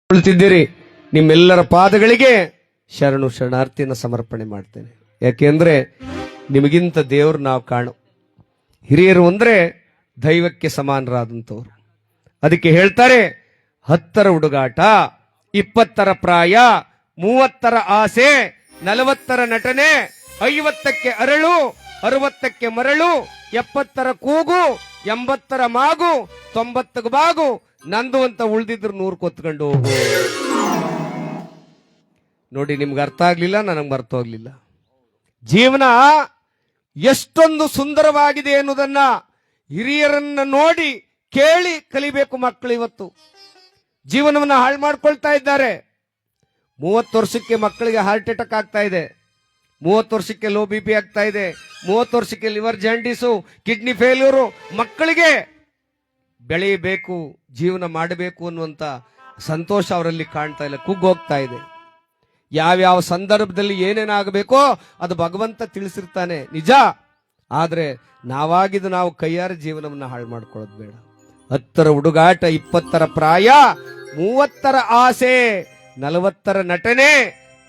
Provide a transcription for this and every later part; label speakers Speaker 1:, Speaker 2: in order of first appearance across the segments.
Speaker 1: ಕುಳಿತಿದ್ದೀರಿ, ನಿಮ್ಮೆಲ್ಲರ ಪಾದಗಳಿಗೆ ಶರಣು ಶರಣಾರ್ಥಿಯನ್ನು ಸಮರ್ಪಣೆ ಮಾಡ್ತೇನೆ. ಯಾಕೆಂದ್ರೆ ನಿಮಗಿಂತ ದೇವ್ರು ನಾವು ಕಾಣು. ಹಿರಿಯರು ಅಂದ್ರೆ ದೈವಕ್ಕೆ ಸಮಾನರಾದಂಥವ್ರು. ಅದಕ್ಕೆ ಹೇಳ್ತಾರೆ, 10ರ ಹುಡುಗಾಟ, 20ರ ಪ್ರಾಯ, 30ರ ಆಸೆ, 40ರ ನಟನೆ, 50ಕ್ಕೆ ಅರಳು, 60ಕ್ಕೆ ಮರಳು, 70ರ ಕೂಗು, 80ರ ಮಾಗು, 90ಕ್ಕೆ ಬಾಗು, ನಂದು ಅಂತ ಉಳ್ದಿದ್ರು 100 ಕೊತ್ಕೊಂಡು ಹೋಗು. ನೋಡಿ, ನಿಮ್ಗೆ ಅರ್ಥ ಆಗ್ಲಿಲ್ಲ, ನನಗೆ ಅರ್ಥ ಹೋಗ್ಲಿಲ್ಲ. ಜೀವನ ಎಷ್ಟೊಂದು ಸುಂದರವಾಗಿದೆ ಎನ್ನುವುದನ್ನ ಹಿರಿಯರನ್ನ ನೋಡಿ ಕೇಳಿ ಕಲಿಬೇಕು ಮಕ್ಕಳು. ಇವತ್ತು ಜೀವನವನ್ನ ಹಾಳು ಮಾಡ್ಕೊಳ್ತಾ ಇದ್ದಾರೆ. 30 ವರ್ಷಕ್ಕೆ ಮಕ್ಕಳಿಗೆ ಹಾರ್ಟ್ ಅಟ್ಯಾಕ್ ಆಗ್ತಾ ಇದೆ, 30 ವರ್ಷಕ್ಕೆ ಲೋ ಬಿ ಪಿ ಆಗ್ತಾ ಇದೆ, 30 ವರ್ಷಕ್ಕೆ ಲಿವರ್ ಜಾಂಡೀಸು, ಕಿಡ್ನಿ ಫೇಲ್ಯೂರು. ಮಕ್ಕಳಿಗೆ ಬೆಳೆಯಬೇಕು, ಜೀವನ ಮಾಡಬೇಕು ಅನ್ನುವಂತ ಸಂತೋಷ ಅವರಲ್ಲಿ ಕಾಣ್ತಾ ಇಲ್ಲ, ಕುಗ್ಗೋಗ್ತಾ ಇದೆ. ಯಾವ್ಯಾವ ಸಂದರ್ಭದಲ್ಲಿ ಏನೇನಾಗಬೇಕೋ ಅದು ಭಗವಂತ ತಿಳಿಸಿರ್ತಾನೆ, ನಿಜ. ಆದ್ರೆ ನಾವಾಗಿದ್ದು ನಾವು ಕೈಯಾರ ಜೀವನವನ್ನ ಹಾಳು ಮಾಡ್ಕೊಳ್ಳೋದು ಬೇಡ. 10ರ ಹುಡುಗಾಟ, 20ರ ಪ್ರಾಯ, 30ರ ಆಸೆ, 40ರ ನಟನೆ,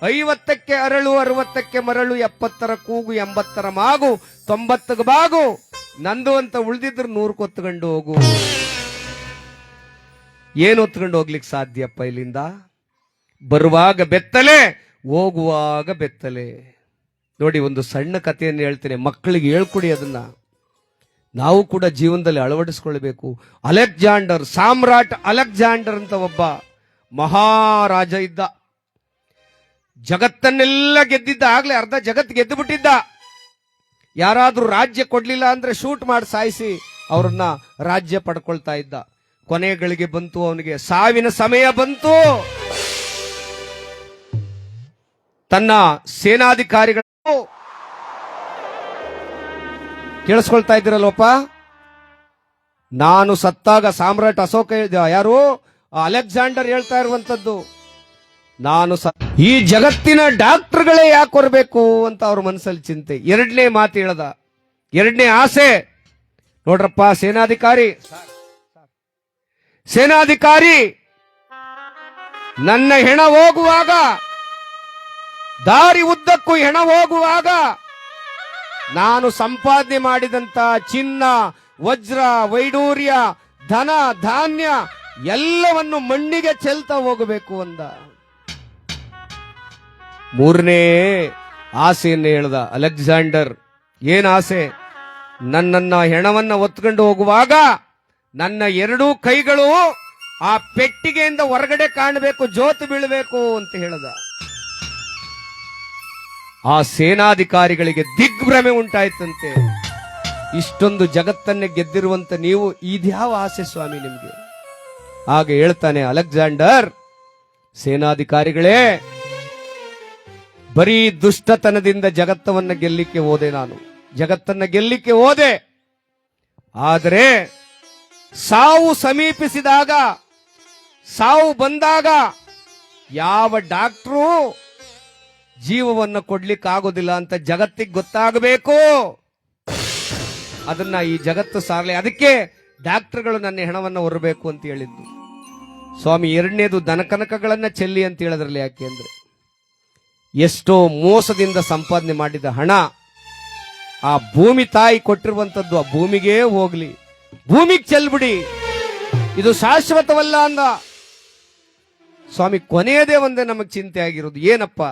Speaker 1: 50ಕ್ಕೆ ಅರಳು, 60ಕ್ಕೆ ಮರಳು, 70ರ ಕೂಗು, 80ರ ಮಾಗು, 90ಕ್ಕೆ ಬಾಗು, ನಂದು ಅಂತ ಉಳ್ದಿದ್ರು 100 ಕೊತ್ಕೊಂಡು ಹೋಗು. ಏನು ಹೊತ್ಕೊಂಡು ಹೋಗ್ಲಿಕ್ಕೆ ಸಾಧ್ಯಪ್ಪ ಇಲ್ಲಿಂದ? ಬರುವಾಗ ಬೆತ್ತಲೆ, ಹೋಗುವಾಗ ಬೆತ್ತಲೆ. ನೋಡಿ, ಒಂದು ಸಣ್ಣ ಕಥೆಯನ್ನು ಹೇಳ್ತೇನೆ, ಮಕ್ಕಳಿಗೆ ಹೇಳ್ಕೊಡಿ. ಅದನ್ನ ನಾವು ಕೂಡ ಜೀವನದಲ್ಲಿ ಅಳವಡಿಸ್ಕೊಳ್ಬೇಕು. ಅಲೆಕ್ಸಾಂಡರ್, ಸಾಮ್ರಾಟ್ ಅಲೆಕ್ಸಾಂಡರ್ ಅಂತ ಒಬ್ಬ ಮಹಾರಾಜ ಇದ್ದ. ಜಗತ್ತನ್ನೆಲ್ಲ ಗೆದ್ದಿದ್ದ, ಆಗ್ಲೇ ಅರ್ಧ ಜಗತ್ತು ಗೆದ್ದು ಬಿಟ್ಟಿದ್ದ. ಯಾರಾದ್ರೂ ರಾಜ್ಯ ಕೊಡ್ಲಿಲ್ಲ ಅಂದ್ರೆ ಶೂಟ್ ಮಾಡಿ ಸಾಯಿಸಿ ಅವ್ರನ್ನ ರಾಜ್ಯ ಪಡ್ಕೊಳ್ತಾ ಇದ್ದ. ಕೊನೆಗಳಿಗೆ ಬಂತು, ಅವನಿಗೆ ಸಾವಿನ ಸಮಯ ಬಂತು. ತನ್ನ ಸೇನಾಧಿಕಾರಿಗಳು, ಕೇಳಿಸ್ಕೊಳ್ತಾ ಇದ್ದೀರಲ್ವಪ್ಪ, ನಾನು ಸತ್ತಾಗ ಸಾಮ್ರಾಟ್ ಅಶೋಕ, ಯಾರು ಅಲೆಕ್ಸಾಂಡರ್ ಹೇಳ್ತಾ ಇರುವಂತದ್ದು, ನಾನು ಈ ಜಗತ್ತಿನ ಡಾಕ್ಟರ್ಗಳೇ ಯಾಕೆ ಕೊರಬೇಕು ಅಂತ ಅವ್ರ ಮನಸ್ಸಲ್ಲಿ ಚಿಂತೆ. 2ನೇ ಮಾತು ಹೇಳದ, 2ನೇ ಆಸೆ ನೋಡ್ರಪ್ಪ, ಸೇನಾಧಿಕಾರಿ ನನ್ನ ಹೆಣ ಹೋಗುವಾಗ, ದಾರಿ ಉದ್ದಕ್ಕೂ ಹೆಣ ಹೋಗುವಾಗ, ನಾನು ಸಂಪಾದನೆ ಮಾಡಿದಂತ ಚಿನ್ನ, ವಜ್ರ, ವೈಡೂರ್ಯ, ಧನ, ಧಾನ್ಯ ಎಲ್ಲವನ್ನು ಮಣ್ಣಿಗೆ ಚೆಲ್ತಾ ಹೋಗಬೇಕು ಅಂದ. 3ನೇ ಆಸೆಯನ್ನು ಹೇಳ್ದ ಅಲೆಕ್ಸಾಂಡರ್. ಏನ್ ಆಸೆ? ನನ್ನನ್ನ ಹೆಣವನ್ನ ಹೊತ್ಕೊಂಡು ಹೋಗುವಾಗ ನನ್ನ 2 ಕೈಗಳು ಆ ಪೆಟ್ಟಿಗೆಯಿಂದ ಹೊರಗಡೆ ಕಾಣಬೇಕು, ಜೋತು ಬೀಳಬೇಕು ಅಂತ ಹೇಳ್ದ. ಆ ಸೇನಾಧಿಕಾರಿಗಳಿಗೆ ದಿಗ್ಭ್ರಮೆ ಉಂಟಾಯ್ತಂತೆ. ಇಷ್ಟೊಂದು ಜಗತ್ತನ್ನೇ ಗೆದ್ದಿರುವಂತ ನೀವು ಇದ್ಯಾವ ಆಸೆ ಸ್ವಾಮಿ ನಿಮ್ಗೆ? ಹಾಗೆ ಹೇಳ್ತಾನೆ ಅಲೆಕ್ಸಾಂಡರ್, ಸೇನಾಧಿಕಾರಿಗಳೇ, ಬರೀ ದುಷ್ಟತನದಿಂದ ಜಗತ್ತವನ್ನ ಗೆಲ್ಲಿಕ್ಕೆ ಹೋದೆ, ನಾನು ಜಗತ್ತನ್ನ ಗೆಲ್ಲಿಕ್ಕೆ ಹೋದೆ. ಆದರೆ ಸಾವು ಸಮೀಪಿಸಿದಾಗ, ಸಾವು ಬಂದಾಗ ಯಾವ ಡಾಕ್ಟ್ರು ಜೀವವನ್ನು ಕೊಡ್ಲಿಕ್ಕಾಗೋದಿಲ್ಲ ಅಂತ ಜಗತ್ತಿಗೆ ಗೊತ್ತಾಗಬೇಕು. ಅದನ್ನ ಈ ಜಗತ್ತು ಸಾರ್ಲಿ. ಅದಕ್ಕೆ ಡಾಕ್ಟರ್ಗಳು ನನ್ನ ಹೆಣವನ್ನು ಹೊರಬೇಕು ಅಂತ ಹೇಳಿದ್ದು. ಸ್ವಾಮಿ, 2ನೇದು ದನಕನಕಗಳನ್ನ ಚೆಲ್ಲಿ ಅಂತ ಹೇಳದ್ರಲ್ಲಿ. ಯಾಕೆ ಅಂದ್ರೆ ಎಷ್ಟೋ ಮೋಸದಿಂದ ಸಂಪಾದನೆ ಮಾಡಿದ ಹಣ ಆ ಭೂಮಿ ತಾಯಿ ಕೊಟ್ಟಿರುವಂತದ್ದು, ಆ ಭೂಮಿಗೆ ಹೋಗ್ಲಿ, ಭೂಮಿಗೆ ಚೆಲ್ಬಿಡಿ, ಇದು ಶಾಶ್ವತವಲ್ಲ ಅಂದ. ಸ್ವಾಮಿ, ಕೊನೆಯದೇ ಒಂದೇ ನಮಗ್ ಚಿಂತೆ ಆಗಿರೋದು. ಏನಪ್ಪ?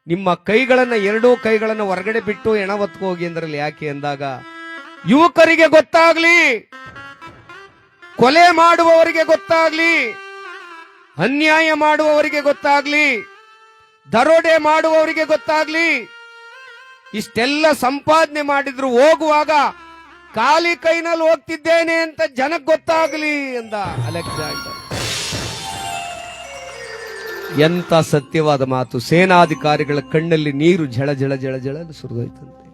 Speaker 1: ನಿಮ್ಮ ಕೈಗಳನ್ನ, 2 ಕೈಗಳನ್ನ ಹೊರಗಡೆ ಬಿಟ್ಟು ಹೆಣ ಹೊತ್ಕೊ ಹೋಗಿ ಅಂದ್ರಲ್ಲಿ. ಯಾಕೆ ಅಂದಾಗ, ಯುವಕರಿಗೆ ಗೊತ್ತಾಗ್ಲಿ, ಕೊಲೆ ಮಾಡುವವರಿಗೆ ಗೊತ್ತಾಗ್ಲಿ, ಅನ್ಯಾಯ ಮಾಡುವವರಿಗೆ ಗೊತ್ತಾಗ್ಲಿ, ದರೋಡೆ ಮಾಡುವವರಿಗೆ ಗೊತ್ತಾಗ್ಲಿ, ಇಷ್ಟೆಲ್ಲ ಸಂಪಾದನೆ ಮಾಡಿದ್ರು ಹೋಗುವಾಗ ಖಾಲಿ ಕೈನಲ್ಲಿ ಹೋಗ್ತಿದ್ದೇನೆ ಅಂತ ಜನಕ್ಕೆ ಗೊತ್ತಾಗ್ಲಿ ಎಂದ ಅಲೆಕ್ಸಾಂಡರ್. ಎಂತ ಸತ್ಯವಾದ ಮಾತು. ಸೇನಾಧಿಕಾರಿಗಳ ಕಣ್ಣಲ್ಲಿ ನೀರು ಜಳ ಜಳ ಜಳ ಜಳ ಸುರಿದೋಯ್ತಂತೆ.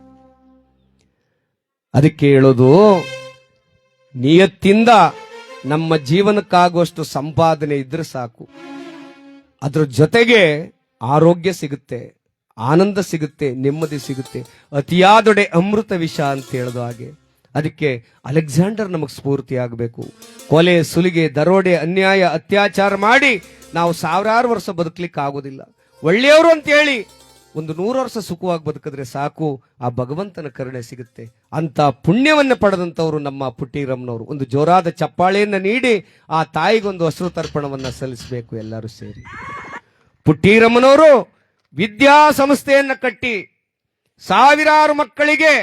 Speaker 1: ಅದಕ್ಕೆ ಹೇಳೋದು, ನಿಯತ್ತಿಂದ ನಮ್ಮ ಜೀವನಕ್ಕಾಗುವಷ್ಟು ಸಂಪಾದನೆ ಇದ್ರೆ ಸಾಕು. ಅದ್ರ ಜೊತೆಗೆ ಆರೋಗ್ಯ ಸಿಗುತ್ತೆ, ಆನಂದ ಸಿಗುತ್ತೆ, ನೆಮ್ಮದಿ ಸಿಗುತ್ತೆ. ಅತಿಯಾದೊಡೆ ಅಮೃತ ವಿಷ ಅಂತ ಹೇಳೋದು ಹಾಗೆ. ಅದಕ್ಕೆ ಅಲೆಕ್ಸಾಂಡರ್ ನಮಗೆ ಸ್ಫೂರ್ತಿ ಆಗಬೇಕು. ಕೊಲೆ, ಸುಲಿಗೆ, ದರೋಡೆ, ಅನ್ಯಾಯ, ಅತ್ಯಾಚಾರ ಮಾಡಿ ನಾವು ಸಾವಿರಾರು ವರ್ಷ ಬದುಕಲಿಕ್ಕೆ ಆಗೋದಿಲ್ಲ. ಒಳ್ಳೆಯವರು ಅಂತ ಹೇಳಿ ಒಂದು 100 ವರ್ಷ ಸುಖವಾಗಿ ಬದುಕಿದ್ರೆ ಸಾಕು, ಆ ಭಗವಂತನ ಕರುಣೆ ಸಿಗುತ್ತೆ. ಅಂತ ಪುಣ್ಯವನ್ನು ಪಡೆದಂತವರು ನಮ್ಮ ಪುಟ್ಟಿರಮ್ಮನವರು. ಒಂದು ಜೋರಾದ ಚಪ್ಪಾಳೆಯನ್ನ ನೀಡಿ ಆ ತಾಯಿಗೊಂದು ಅಶ್ರು ತರ್ಪಣವನ್ನ ಸಲ್ಲಿಸಬೇಕು ಎಲ್ಲರೂ ಸೇರಿ. ಪುಟ್ಟಿರಮ್ಮನವರು ವಿದ್ಯಾ ಸಂಸ್ಥೆಯನ್ನ ಕಟ್ಟಿ ಸಾವಿರಾರು ಮಕ್ಕಳಿಗೆ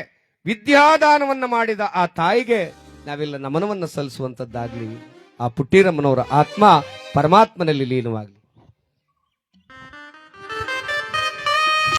Speaker 1: ವಿದ್ಯಾದಾನವನ್ನ ಮಾಡಿದ ಆ ತಾಯಿಗೆ ನಾವೆಲ್ಲ ನಮನವನ್ನ ಸಲ್ಲಿಸುವಂತದ್ದಾಗ್ಲಿ. ಆ ಪುಟ್ಟಿರಮ್ಮನವರ ಆತ್ಮ ಪರಮಾತ್ಮನಲ್ಲಿ ಲೀನವಾಗಲಿ.